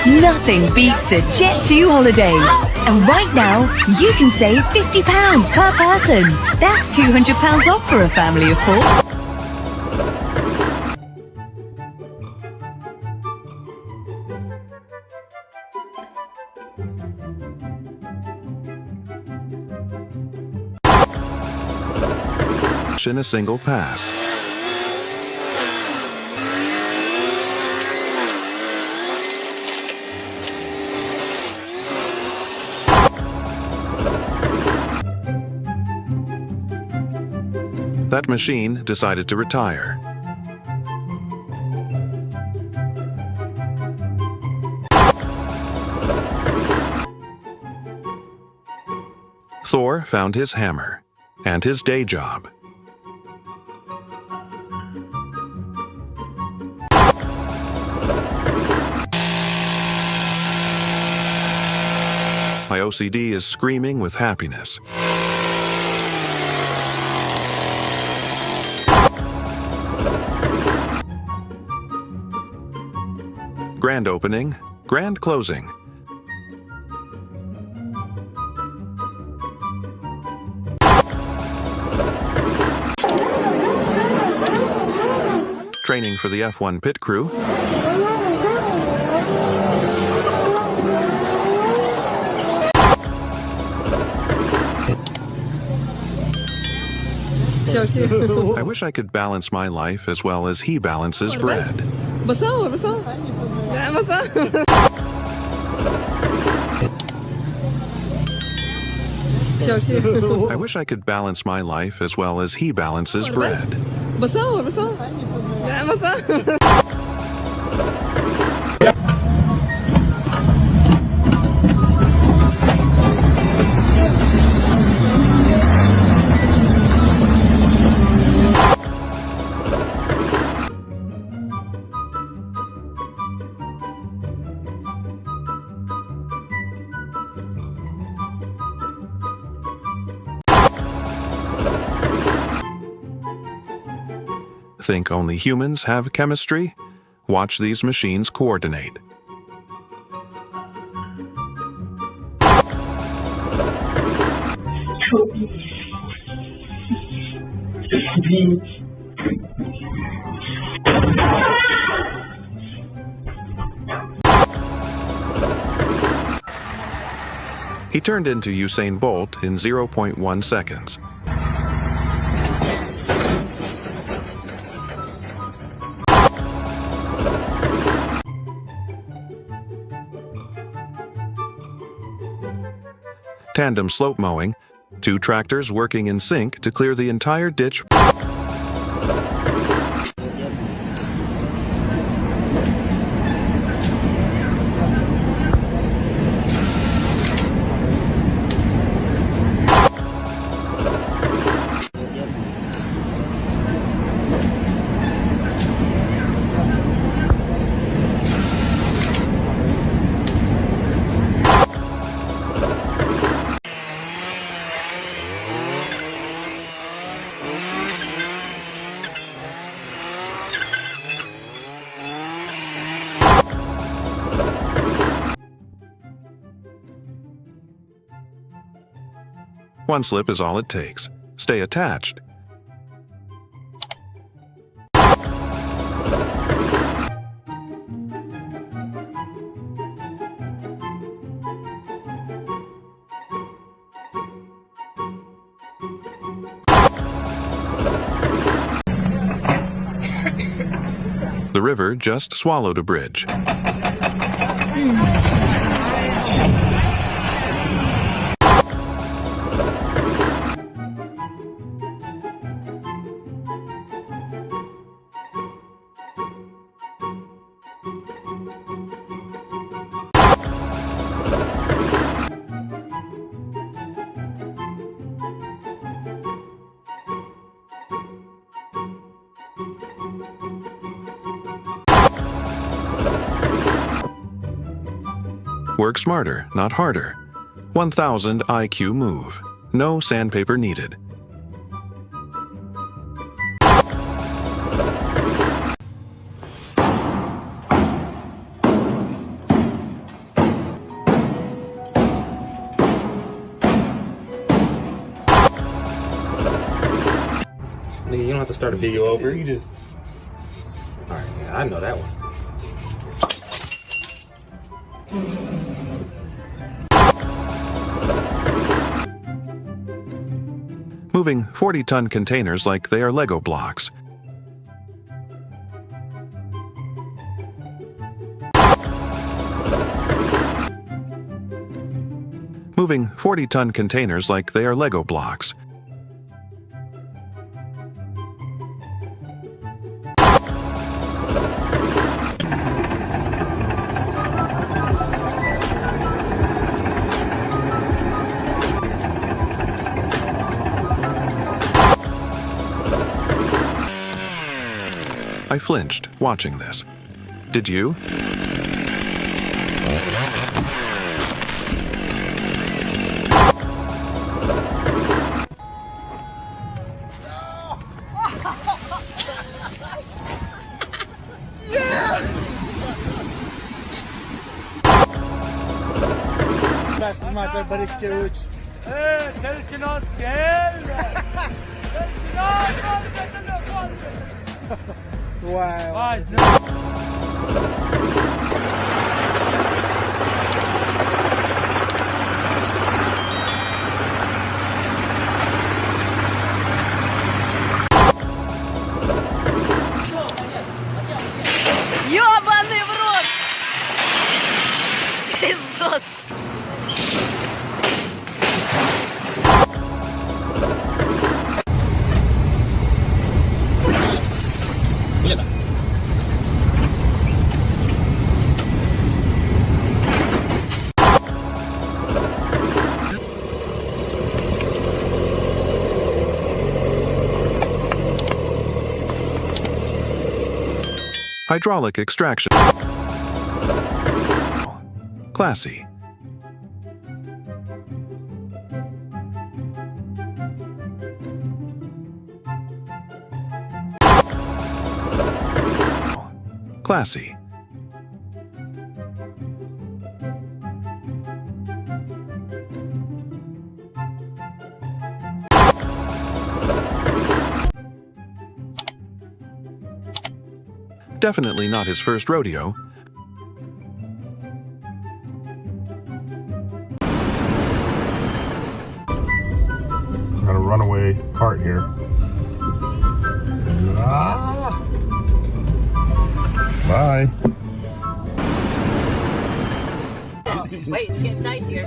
Nothing beats a Jet2 holiday. And right now, you can save £50 per person. That's £200 off for a family of 4. In a single pass. That machine decided to retire. Thor found his hammer and his day job. My OCD is screaming with happiness. Grand opening, grand closing. Training for the F1 pit crew. I wish I could balance my life as well as he balances bread. I wish I could balance my life as well as he balances bread. Think only humans have chemistry? Watch these machines coordinate. He turned into Usain Bolt in 0.1 seconds. Tandem slope mowing, 2 tractors working in sync to clear the entire ditch. One slip is all it takes. Stay attached. The river just swallowed a bridge. Work smarter, not harder. 1000 IQ move. No sandpaper needed. Nigga, you don't have to start a video over. You just... Alright, yeah, I know that one. Moving 40-ton containers like they are Lego blocks. Moving 40-ton containers like they are Lego blocks. I flinched watching this. Did you? Ёбаный в рот! Пиздос! Hydraulic extraction. Classy. Classy. Definitely not his first rodeo. Got a runaway cart here. Ah. Bye. Wait, it's getting dicier.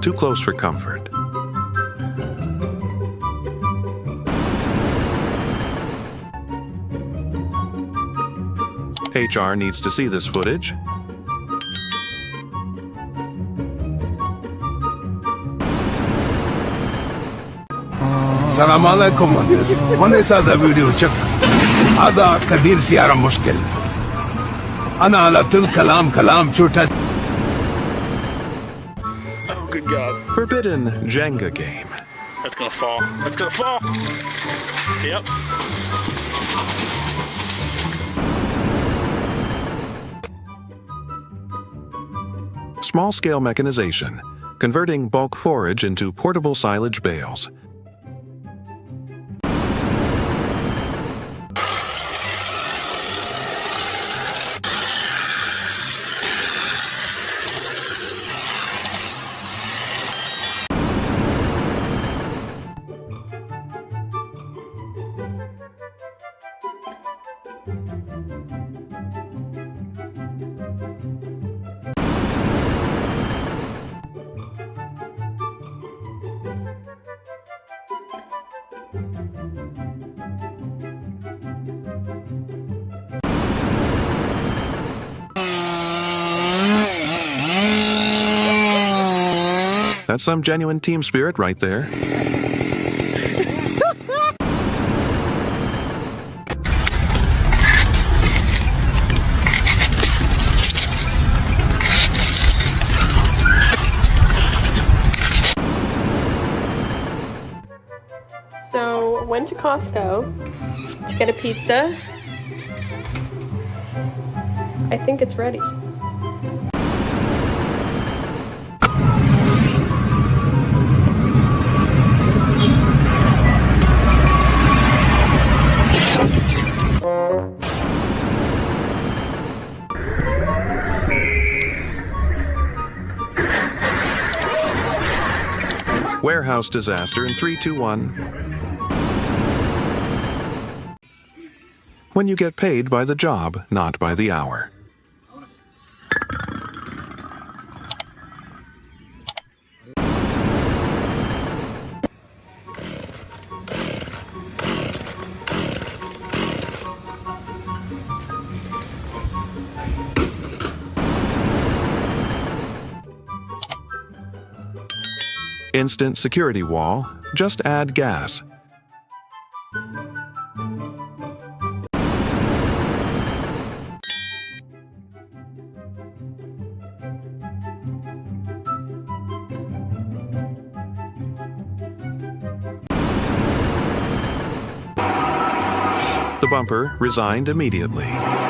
Too close for comfort. HR needs to see this footage. السلام عليكم مهندس. مهندس هذا فيديو تشك. هذا كبير سيارة مشكل. أنا على طول كلام شو تس. Oh, good God. Forbidden Jenga game. That's gonna fall. That's gonna fall. Yep. Small-scale mechanization, converting bulk forage into portable silage bales. That's some genuine team spirit right there. So, went to Costco to get a pizza. I think it's ready. Warehouse disaster in 3, 2, 1. When you get paid by the job, not by the hour. Instant security wall, just add gas. The bumper resigned immediately.